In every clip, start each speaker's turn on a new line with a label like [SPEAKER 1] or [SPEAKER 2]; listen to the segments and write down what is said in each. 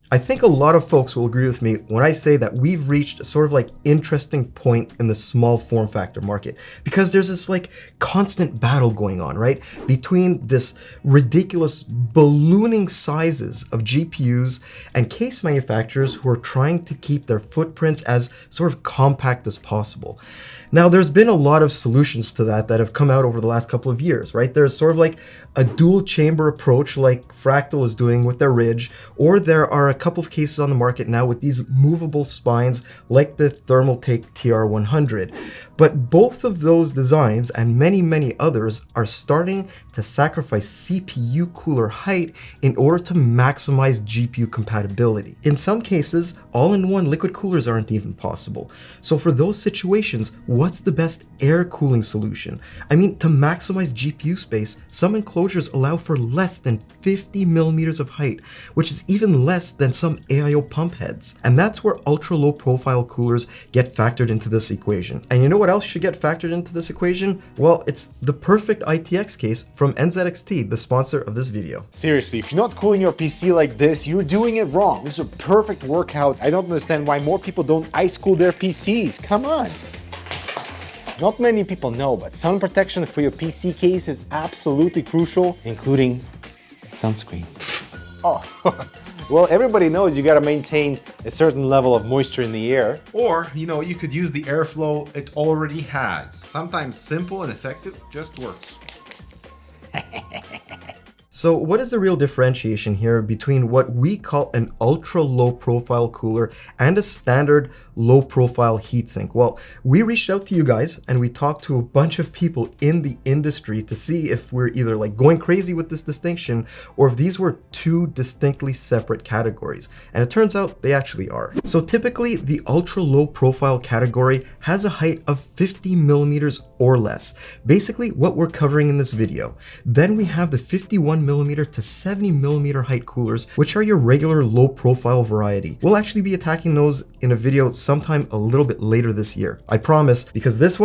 [SPEAKER 1] I think a lot of folks will agree with me when I say that we've reached a sort of like interesting point in the small form factor market, because there's this like constant battle going on, right? Between this ridiculous ballooning sizes of GPUs and case manufacturers who are trying to keep their footprints as sort of compact as possible. Now, there's been a lot of solutions to that have come out over the last couple of years, right? There's sort of like a dual chamber approach like Fractal is doing with their Ridge, or there are a couple of cases on the market now with these movable spines like the Thermalright TR100. But both of those designs and many, many others are starting to sacrifice CPU cooler height in order to maximize GPU compatibility. In some cases, all-in-one liquid coolers aren't even possible. So for those situations, what's the best air cooling solution? I mean, to maximize GPU space, some enclosures allow for less than 50 millimeters of height, which is even less than some AIO pump heads. And that's where ultra-low profile coolers get factored into this equation. And you know what else should get factored into this equation? Well, it's the perfect ITX case from NZXT, the sponsor of this video.
[SPEAKER 2] Seriously, if you're not cooling your PC like this, you're doing it wrong. This is a perfect workout. I don't understand why more people don't ice cool their PCs. Come on. Not many people know, but sun protection for your PC case is absolutely crucial, including sunscreen. Oh, well, everybody knows you gotta maintain a certain level of moisture in the air.
[SPEAKER 3] Or, you could use the airflow it already has. Sometimes simple and effective just works.
[SPEAKER 1] So what is the real differentiation here between what we call an ultra low profile cooler and a standard low profile heatsink? Well, we reached out to you guys and we talked to a bunch of people in the industry to see if we're either like going crazy with this distinction or if these were two distinctly separate categories. And it turns out they actually are. So typically the ultra low profile category has a height of 50 millimeters or less, basically what we're covering in this video. Then we have the 51 millimeter to 70 millimeter height coolers, which are your regular low profile variety. We'll actually be attacking those in a video sometime a little bit later this year. I promise, because this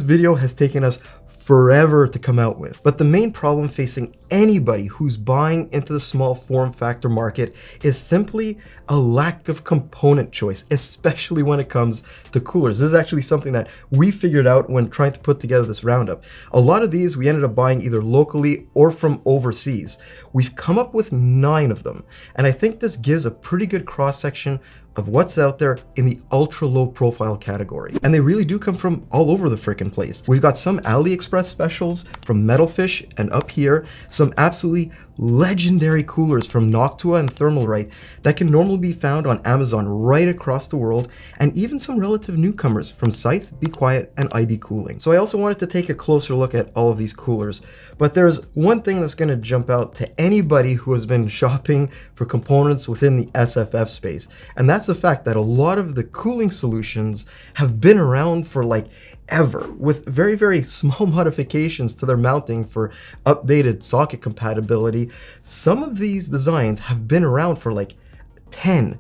[SPEAKER 1] video has taken us forever to come out with. But the main problem facing anybody who's buying into the small form factor market is simply a lack of component choice, especially when it comes to coolers. This is actually something that we figured out when trying to put together this roundup. A lot of these we ended up buying either locally or from overseas. We've come up with 9 of them, and I think this gives a pretty good cross-section of what's out there in the ultra low profile category. And they really do come from all over the frickin' place. We've got some AliExpress specials from Metalfish and upHere, some absolutely legendary coolers from Noctua and Thermalright that can normally be found on Amazon right across the world, and even some relative newcomers from Scythe, Be Quiet, and ID Cooling. So I also wanted to take a closer look at all of these coolers, but there's one thing that's going to jump out to anybody who has been shopping for components within the SFF space, and that's the fact that a lot of the cooling solutions have been around for like ever, with very, very small modifications to their mounting for updated socket compatibility. Some of these designs have been around for like 10,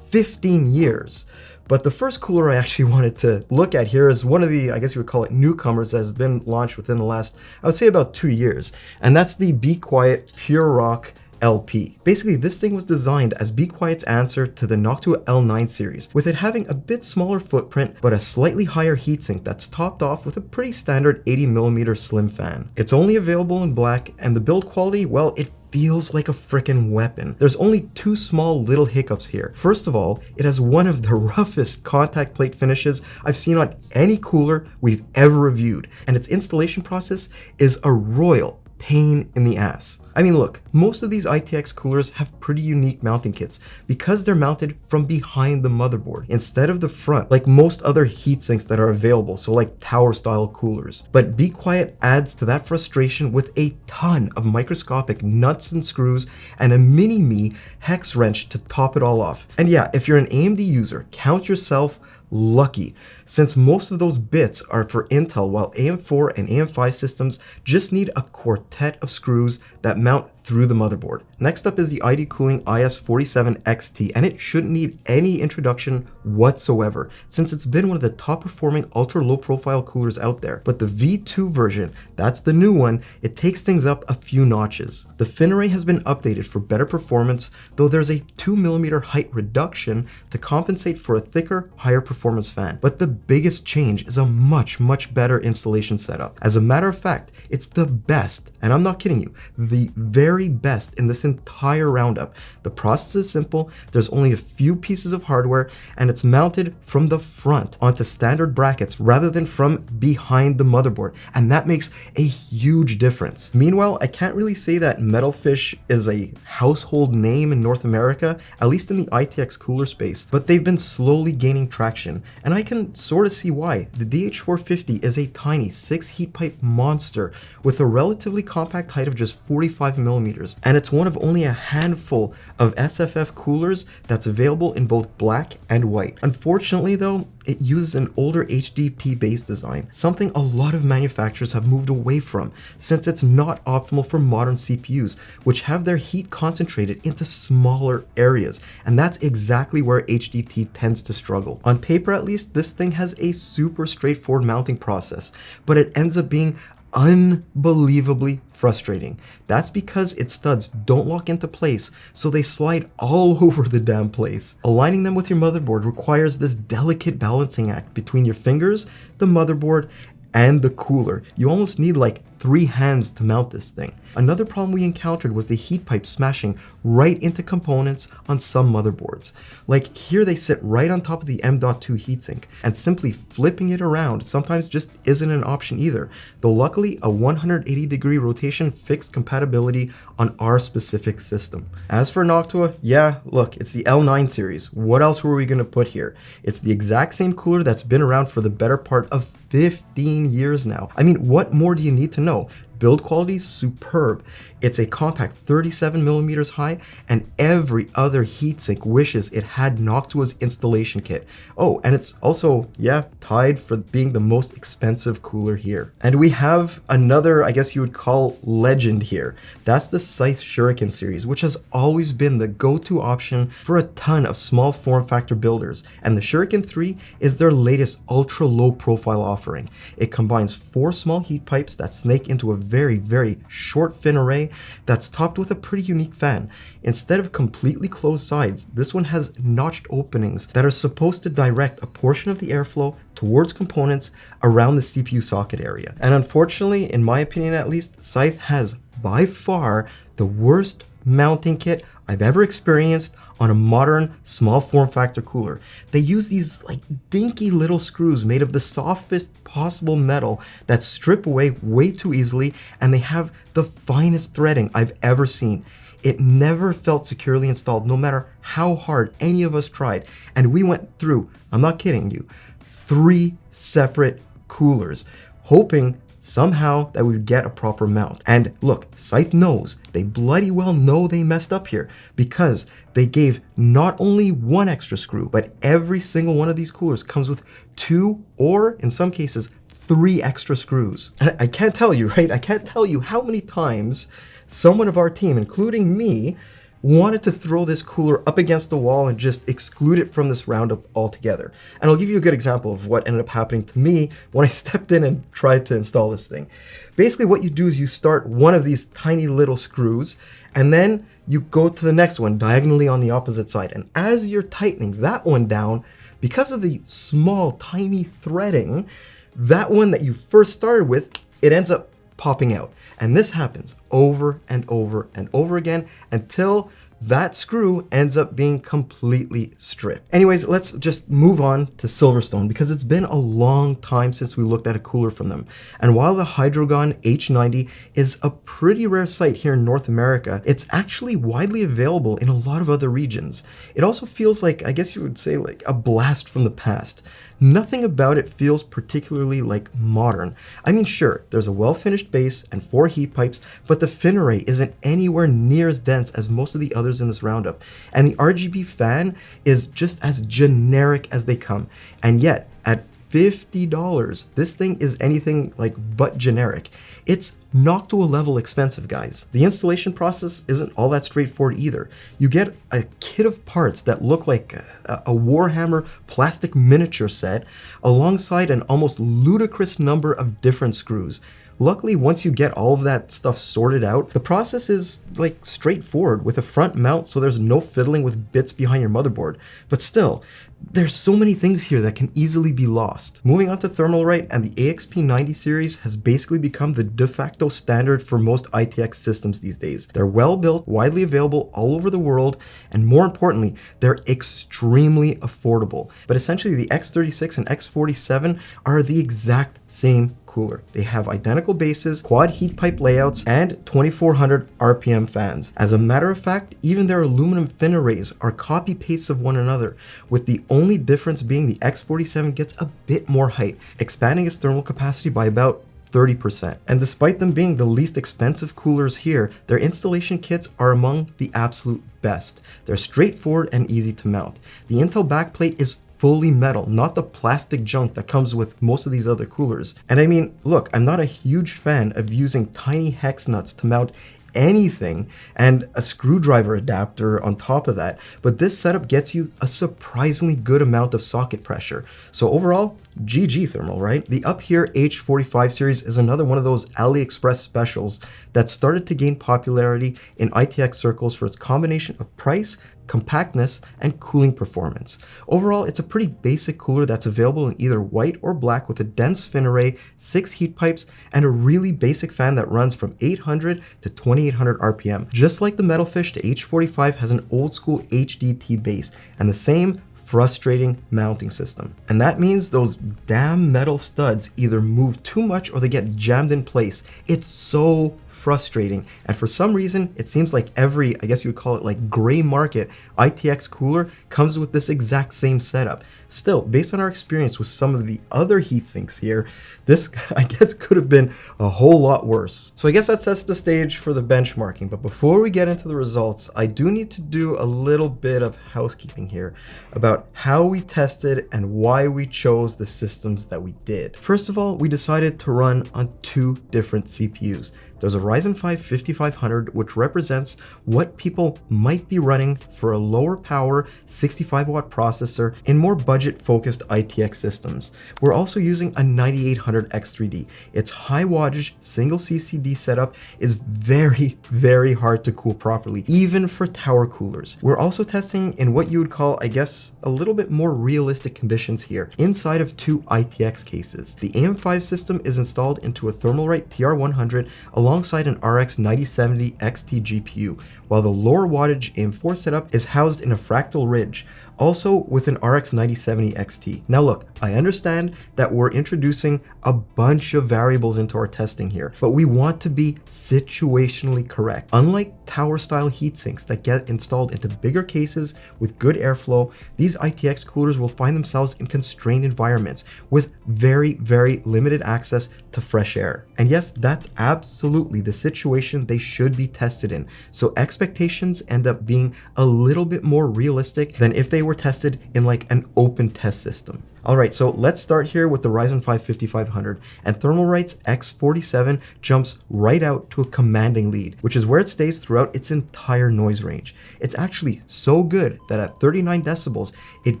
[SPEAKER 1] 15 years. But the first cooler I actually wanted to look at here is one of the, I guess you would call it, newcomers that has been launched within the last, I would say, about 2 years. And that's the Be Quiet Pure Rock LP. Basically, this thing was designed as Be Quiet's answer to the Noctua L9 series, with it having a bit smaller footprint but a slightly higher heatsink that's topped off with a pretty standard 80mm slim fan. It's only available in black, and the build quality, well, it feels like a frickin' weapon. There's only 2 small little hiccups here. First of all, it has one of the roughest contact plate finishes I've seen on any cooler we've ever reviewed, and its installation process is a royal pain in the ass. I mean, look, most of these ITX coolers have pretty unique mounting kits because they're mounted from behind the motherboard instead of the front, like most other heatsinks that are available, so like tower style coolers. But Be Quiet adds to that frustration with a ton of microscopic nuts and screws and a mini-me hex wrench to top it all off. And yeah, if you're an AMD user, count yourself lucky, since most of those bits are for Intel, while AM4 and AM5 systems just need a quartet of screws that mount through the motherboard. Next up is the ID Cooling IS47XT, and it shouldn't need any introduction whatsoever, since it's been one of the top performing ultra low profile coolers out there. But the V2 version, that's the new one, it takes things up a few notches. The fin array has been updated for better performance, though there's a 2mm height reduction to compensate for a thicker, higher performance fan. But the biggest change is a much better installation setup. As a matter of fact, it's the best, and I'm not kidding you, the very best in this entire roundup. The process is simple, there's only a few pieces of hardware, and it's mounted from the front onto standard brackets rather than from behind the motherboard, and that makes a huge difference. Meanwhile, I can't really say that Metalfish is a household name in North America, at least in the ITX cooler space, but they've been slowly gaining traction, and I can sort of see why. The DH450 is a tiny 6 heat pipe monster with a relatively compact height of just 45mm, and it's one of only a handful of SFF coolers that's available in both black and white. Unfortunately though, it uses an older HDT based design, something a lot of manufacturers have moved away from, since it's not optimal for modern CPUs, which have their heat concentrated into smaller areas, and that's exactly where HDT tends to struggle. On paper at least, this thing has a super straightforward mounting process, but it ends up being unbelievably frustrating. That's because its studs don't lock into place, so they slide all over the damn place. Aligning them with your motherboard requires this delicate balancing act between your fingers, the motherboard, and the cooler. You almost need like 3 hands to mount this thing. Another problem we encountered was the heat pipe smashing right into components on some motherboards. Like here they sit right on top of the M.2 heatsink, and simply flipping it around sometimes just isn't an option either, though luckily a 180-degree rotation fixed compatibility on our specific system. As for Noctua, yeah, look, it's the L9 series. What else were we gonna put here? It's the exact same cooler that's been around for the better part of 15 years now. I mean, what more do you need to know? Build quality is superb. It's a compact 37mm high, and every other heatsink wishes it had Noctua's installation kit. Oh, and it's also, yeah, tied for being the most expensive cooler here. And we have another, I guess you would call, legend here. That's the Scythe Shuriken series, which has always been the go-to option for a ton of small form factor builders, and the Shuriken 3 is their latest ultra low profile offering. It combines 4 small heat pipes that snake into a very short fin array that's topped with a pretty unique fan. Instead of completely closed sides, this one has notched openings that are supposed to direct a portion of the airflow towards components around the CPU socket area. And unfortunately, in my opinion at least, Scythe has by far the worst mounting kit I've ever experienced on a modern small form factor cooler. They use these like dinky little screws made of the softest possible metal that strip away way too easily, and they have the finest threading I've ever seen. It never felt securely installed, no matter how hard any of us tried. And we went through, I'm not kidding you, 3 separate coolers, hoping somehow that we would get a proper mount. And look, Scythe knows, they bloody well know they messed up here, because they gave not only 1 extra screw, but every single one of these coolers comes with 2 or in some cases 3 extra screws. And I can't tell you, right? I can't tell you how many times someone of our team, including me, wanted to throw this cooler up against the wall and just exclude it from this roundup altogether. And I'll give you a good example of what ended up happening to me when I stepped in and tried to install this thing. Basically what you do is you start one of these tiny little screws, and then you go to the next one diagonally on the opposite side. And as you're tightening that one down, because of the small tiny threading, that one that you first started with, it ends up popping out. And this happens over and over and over again until that screw ends up being completely stripped. Anyways, let's just move on to Silverstone, because it's been a long time since we looked at a cooler from them. And while the Hydrogon H90 is a pretty rare sight here in North America, it's actually widely available in a lot of other regions. It also feels like, I guess you would say, like a blast from the past. Nothing about it feels particularly like modern. I mean, sure, there's a well-finished base and 4 heat pipes, but the fin array isn't anywhere near as dense as most of the other others in this roundup. And the RGB fan is just as generic as they come. And yet, at $50, this thing is anything like but generic. It's Noctua level expensive, guys. The installation process isn't all that straightforward either. You get a kit of parts that look like a Warhammer plastic miniature set alongside an almost ludicrous number of different screws. Luckily, once you get all of that stuff sorted out, the process is like straightforward with a front mount, so there's no fiddling with bits behind your motherboard. But still, there's so many things here that can easily be lost. Moving on to Thermalright, and the AXP90 series has basically become the de facto standard for most ITX systems these days. They're well built, widely available all over the world, and more importantly, they're extremely affordable. But essentially, the X36 and X47 are the exact same cooler. They have identical bases, quad heat pipe layouts, and 2400 RPM fans. As a matter of fact, even their aluminum fin arrays are copy pastes of one another, with the only difference being the X47 gets a bit more height, expanding its thermal capacity by about 30%. And despite them being the least expensive coolers here, their installation kits are among the absolute best. They're straightforward and easy to mount. The Intel backplate is fully metal, not the plastic junk that comes with most of these other coolers. And I mean, look, I'm not a huge fan of using tiny hex nuts to mount anything and a screwdriver adapter on top of that, but this setup gets you a surprisingly good amount of socket pressure. So overall, GG Thermalright. The upHere H45 series is another one of those AliExpress specials that started to gain popularity in ITX circles for its combination of price, compactness, and cooling performance. Overall, it's a pretty basic cooler that's available in either white or black with a dense fin array, 6 heat pipes, and a really basic fan that runs from 800 to 2800 RPM. Just like the Metalfish, the H45 has an old school HDT base and the same frustrating mounting system. And that means those damn metal studs either move too much or they get jammed in place. It's so frustrating, and for some reason it seems like every, I guess you would call it like gray market ITX cooler comes with this exact same setup. Still, based on our experience with some of the other heatsinks here, this I guess could have been a whole lot worse. So I guess that sets the stage for the benchmarking, but before we get into the results, I do need to do a little bit of housekeeping here about how we tested and why we chose the systems that we did. First of all, we decided to run on 2 different CPUs. There's a Ryzen 5 5500, which represents what people might be running for a lower power 65 watt processor in more budget focused ITX systems. We're also using a 9800 X3D. Its high wattage single CCD setup is very, very hard to cool properly, even for tower coolers. We're also testing in what you would call, I guess, a little bit more realistic conditions here, inside of 2 ITX cases. The AM5 system is installed into a Thermalright TR100 alongside an RX 9070 XT GPU, while the lower wattage AM4 setup is housed in a Fractal Ridge, also with an RX 9070 XT. Now look, I understand that we're introducing a bunch of variables into our testing here, but we want to be situationally correct. Unlike tower style heatsinks that get installed into bigger cases with good airflow, these ITX coolers will find themselves in constrained environments with very, very limited access to fresh air. And yes, that's absolutely the situation they should be tested in. So expectations end up being a little bit more realistic than if they were tested in like an open test system. Alright, so let's start here with the Ryzen 5 5500, and Thermalright's X47 jumps right out to a commanding lead, which is where it stays throughout its entire noise range. It's actually so good that at 39 decibels, it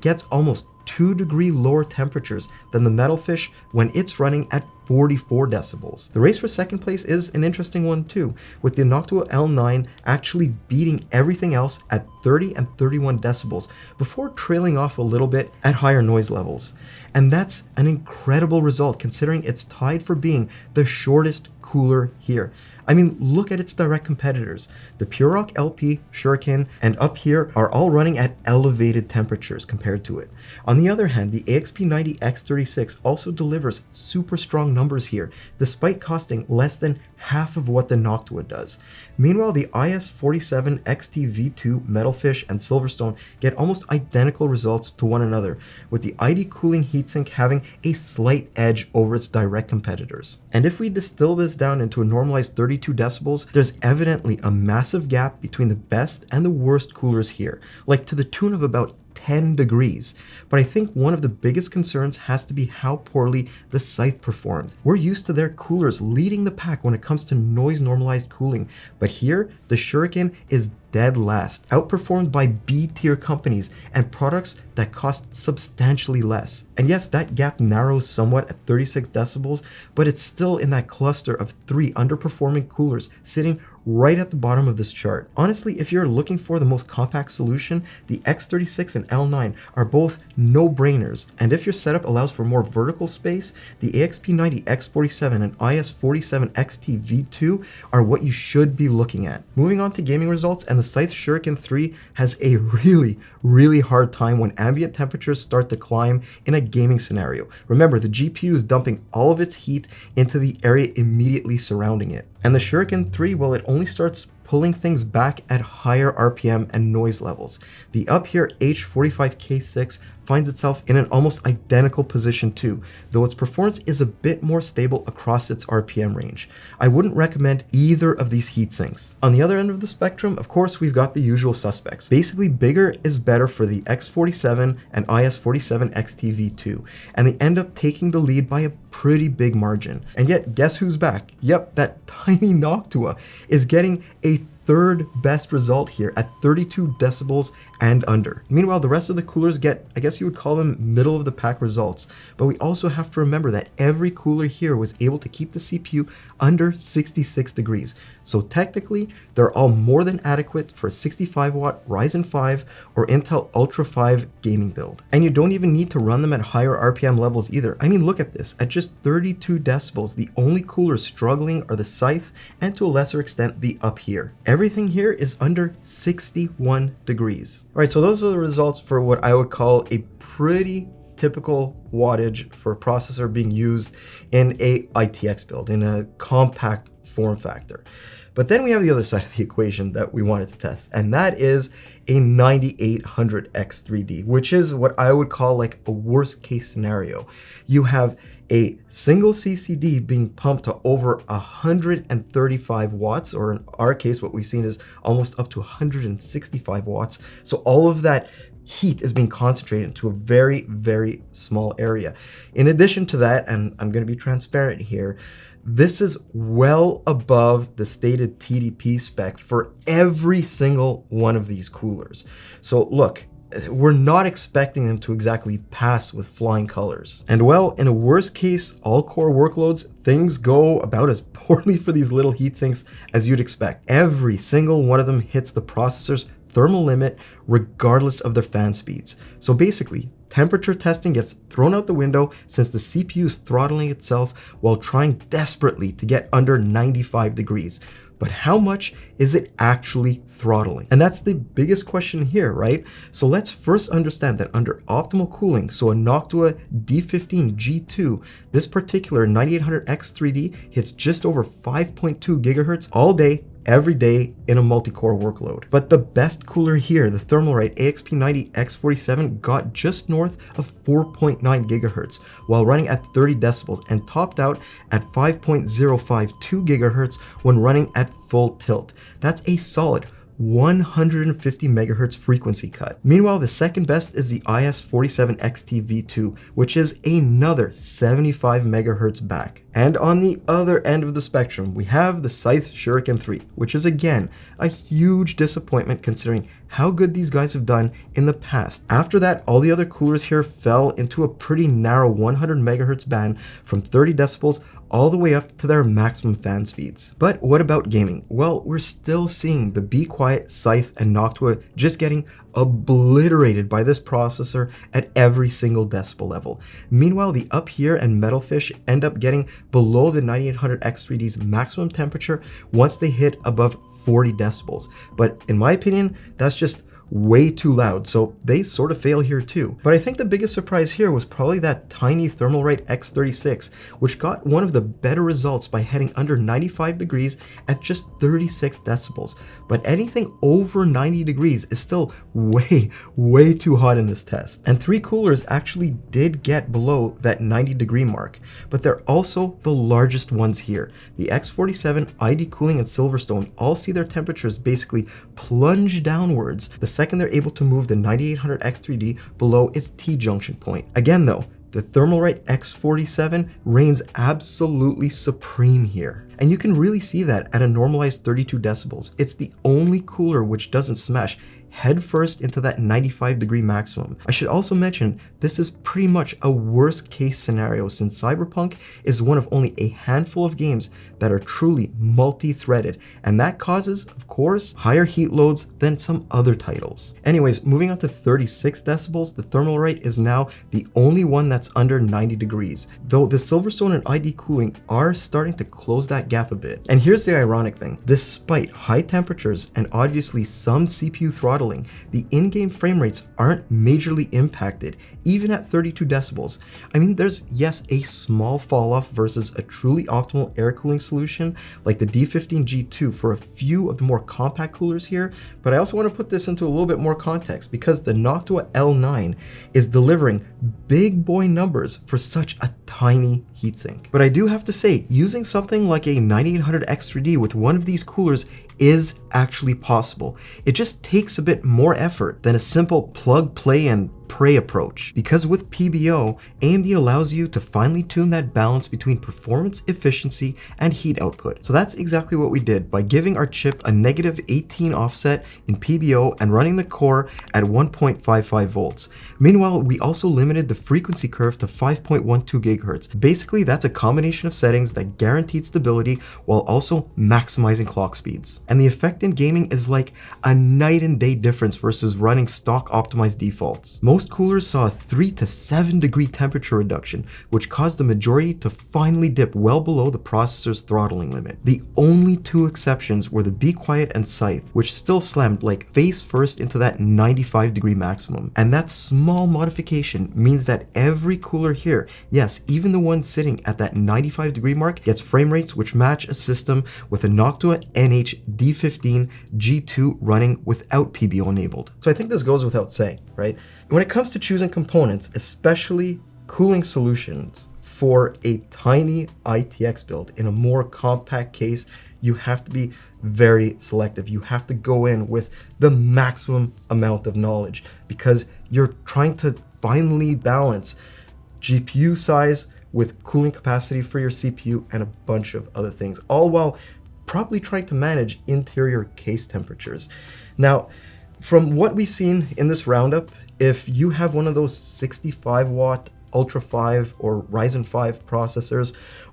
[SPEAKER 1] gets almost 2-degree lower temperatures than the Metalfish when it's running at 44 decibels. The race for second place is an interesting one too, with the Noctua L9 actually beating everything else at 30 and 31 decibels before trailing off a little bit at higher noise levels. And that's an incredible result considering it's tied for being the shortest cooler here. I mean, look at its direct competitors. The PureRock LP, Shuriken, and upHere are all running at elevated temperatures compared to it. On the other hand, the AXP90-X36 also delivers super strong numbers here, despite costing less than half of what the Noctua does. Meanwhile, the IS47 XT V2, Metalfish, and Silverstone get almost identical results to one another, with the ID cooling heatsink having a slight edge over its direct competitors. And if we distill this this down into a normalized 32 decibels, there's evidently a massive gap between the best and the worst coolers here, like to the tune of about 10 degrees. But I think one of the biggest concerns has to be how poorly the Scythe performed. We're used to their coolers leading the pack when it comes to noise normalized cooling, but here the Shuriken is dead last, outperformed by B-tier companies and products that cost substantially less. And yes, that gap narrows somewhat at 36 decibels, but it's still in that cluster of 3 underperforming coolers sitting right at the bottom of this chart. Honestly, if you're looking for the most compact solution, the X36 and L9 are both no-brainers, and if your setup allows for more vertical space, the AXP90-X47 and IS47 XT V2 are what you should be looking at. Moving on to gaming results, and the Scythe Shuriken 3 has a really hard time when ambient temperatures start to climb in a gaming scenario. Remember, the GPU is dumping all of its heat into the area immediately surrounding it. And the Shuriken 3, well, it only starts pulling things back at higher RPM and noise levels. The upHere H45K6 finds itself in an almost identical position too, though its performance is a bit more stable across its RPM range. I wouldn't recommend either of these heatsinks. On the other end of the spectrum, of course, we've got the usual suspects. Basically, bigger is better for the X47 and IS47 XT V2, and they end up taking the lead by a pretty big margin. And yet, guess who's back? Yep, that tiny Noctua is getting a third best result here at 32 decibels and under. Meanwhile, the rest of the coolers get, I guess you would call them middle of the pack results, but we also have to remember that every cooler here was able to keep the CPU under 66 degrees. So technically, they're all more than adequate for a 65 watt Ryzen 5 or Intel Ultra 5 gaming build. And you don't even need to run them at higher RPM levels either. I mean, look at this, at just 32 decibels, the only coolers struggling are the Scythe and to a lesser extent the upHere. Everything here is under 61 degrees. All right, so those are the results for what I would call a pretty typical wattage for a processor being used in a ITX build, in a compact form factor. But then we have the other side of the equation that we wanted to test, and that is a 9800X3D, which is what I would call like a worst case scenario. You have a single CCD being pumped to over 135 watts, or in our case, what we've seen is almost up to 165 watts. So all of that heat is being concentrated into a very small area. In addition to that, and I'm going to be transparent here, this is well above the stated TDP spec for every single one of these coolers. So look, we're not expecting them to exactly pass with flying colors. And well, in a worst case, all core workloads, things go about as poorly for these little heatsinks as you'd expect. Every single one of them hits the processor's thermal limit regardless of their fan speeds. So basically, temperature testing gets thrown out the window since the CPU is throttling itself while trying desperately to get under 95 degrees. But how much is it actually throttling? And that's the biggest question here, right? So let's first understand that under optimal cooling, so a Noctua D15 G2, this particular 9800X3D hits just over 5.2 gigahertz all day, every day in a multi-core workload. But the best cooler here, the Thermalright AXP90-X47, got just north of 4.9 gigahertz while running at 30 decibels and topped out at 5.052 gigahertz when running at full tilt. That's a solid 150 megahertz frequency cut. Meanwhile, the second best is the IS47 XT V2, which is another 75 megahertz back. And on the other end of the spectrum, we have the Scythe Shuriken 3, which is again a huge disappointment considering how good these guys have done in the past. After that, all the other coolers here fell into a pretty narrow 100 megahertz band from 30 decibels all the way up to their maximum fan speeds. But what about gaming? Well, we're still seeing the Be Quiet, Scythe, and Noctua just getting obliterated by this processor at every single decibel level. Meanwhile, the upHere and Metalfish end up getting below the 9800X3D's maximum temperature once they hit above 40 decibels. But in my opinion, that's just way too loud, so they sort of fail here too. But I think the biggest surprise here was probably that tiny Thermalright X36, which got one of the better results by heading under 95 degrees at just 36 decibels. But anything over 90 degrees is still way too hot in this test. And 3 coolers actually did get below that 90 degree mark, but they're also the largest ones here. The X47, ID Cooling, and Silverstone all see their temperatures basically plunge downwards the second they're able to move the 9800X3D below its T-junction point. Again though, the Thermalright X47 reigns absolutely supreme here. And you can really see that at a normalized 32 decibels. It's the only cooler which doesn't smash headfirst into that 95 degree maximum. I should also mention, this is pretty much a worst case scenario since Cyberpunk is one of only a handful of games that are truly multi-threaded, and that causes, of course, higher heat loads than some other titles. Anyways, moving on to 36 decibels, the Thermalright is now the only one that's under 90 degrees, though the Silverstone and ID Cooling are starting to close that gap a bit. And here's the ironic thing, despite high temperatures and obviously some CPU throttling, the in-game frame rates aren't majorly impacted, even at 32 decibels. I mean, there's, yes, a small fall off versus a truly optimal air cooling solution like the D15G2 for a few of the more compact coolers here, but I also want to put this into a little bit more context because the Noctua L9 is delivering big boy numbers for such a tiny heatsink. But I do have to say, using something like a 9800X3D with one of these coolers is actually possible. It just takes a bit more effort than a simple plug, play, and pray approach. Because with PBO, AMD allows you to finely tune that balance between performance, efficiency, and heat output. So that's exactly what we did by giving our chip a -18 offset in PBO and running the core at 1.55 volts. Meanwhile, we also limited the frequency curve to 5.12 gigahertz. Basically, that's a combination of settings that guaranteed stability while also maximizing clock speeds. And the effect in gaming is like a night and day difference versus running stock optimized defaults. Most coolers saw a 3 to 7 degree temperature reduction, which caused the majority to finally dip well below the processor's throttling limit. The only 2 exceptions were the Be Quiet and Scythe, which still slammed like face first into that 95 degree maximum. And that small modification means that every cooler here, yes, even the one sitting at that 95 degree mark, gets frame rates which match a system with a Noctua NH-D15 G2 running without PBO enabled. So I think this goes without saying, right? When it comes to choosing components, especially cooling solutions for a tiny ITX build in a more compact case, you have to be very selective. You have to go in with the maximum amount of knowledge because you're trying to finally balance GPU size with cooling capacity for your CPU and a bunch of other things, all while probably trying to manage interior case temperatures. Now, from what we've seen in this roundup, if you have one of those 65 watt Ultra 5 or Ryzen 5 processors,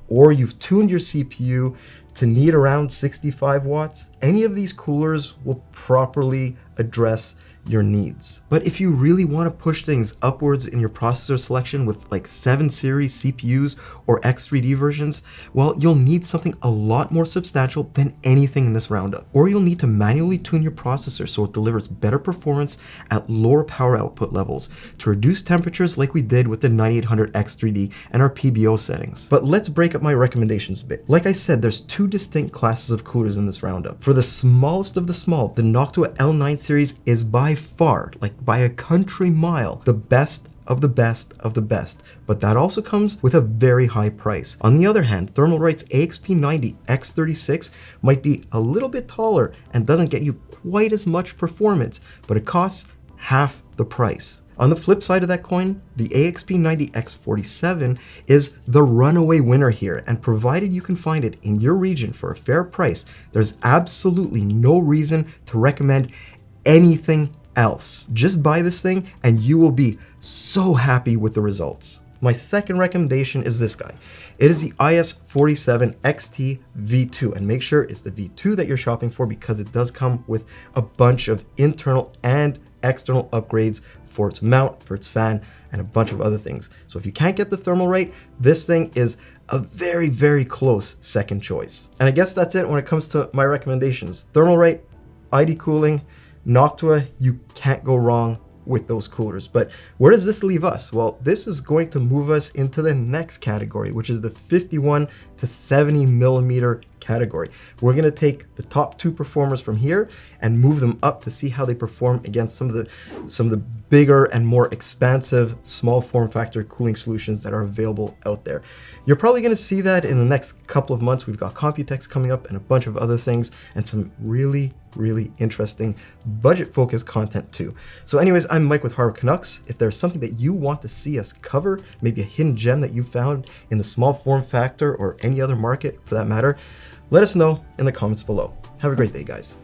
[SPEAKER 1] or you've tuned your CPU to need around 65 watts, any of these coolers will properly address your needs. But if you really want to push things upwards in your processor selection with like 7 series CPUs or X3D versions, well, you'll need something a lot more substantial than anything in this roundup. Or you'll need to manually tune your processor so it delivers better performance at lower power output levels to reduce temperatures like we did with the 9800X3D and our PBO settings. But let's break up my recommendations a bit. Like I said, there's 2 distinct classes of coolers in this roundup. For the smallest of the small, the Noctua L9 series is by far, like by a country mile, the best of the best of the best, but that also comes with a very high price. On the other hand, Thermalright's AXP90-X36 might be a little bit taller and doesn't get you quite as much performance, but it costs half the price. On the flip side of that coin, the AXP90-X47 is the runaway winner here, and provided you can find it in your region for a fair price, there's absolutely no reason to recommend anything else. Just buy this thing and you will be so happy with the results. My second recommendation is this guy. It is the IS47XT V2, and make sure it's the V2 that you're shopping for because it does come with a bunch of internal and external upgrades for its mount, for its fan, and a bunch of other things. So if you can't get the Thermalright, this thing is a very, very close second choice. And I guess that's it when it comes to my recommendations. Thermalright, ID Cooling, Noctua, you can't go wrong with those coolers. But where does this leave us? Well, this is going to move us into the next category, which is the 51 to 70 millimeter category. We're going to take the top 2 performers from here and move them up to see how they perform against some of the bigger and more expansive small form factor cooling solutions that are available out there. You're probably going to see that in the next couple of months. We've got Computex coming up and a bunch of other things and some really interesting budget focused content too. So anyways, I'm Mike with Hardware Canucks. If there's something that you want to see us cover, maybe a hidden gem that you found in the small form factor or any other market for that matter, let us know in the comments below. Have a great day, guys.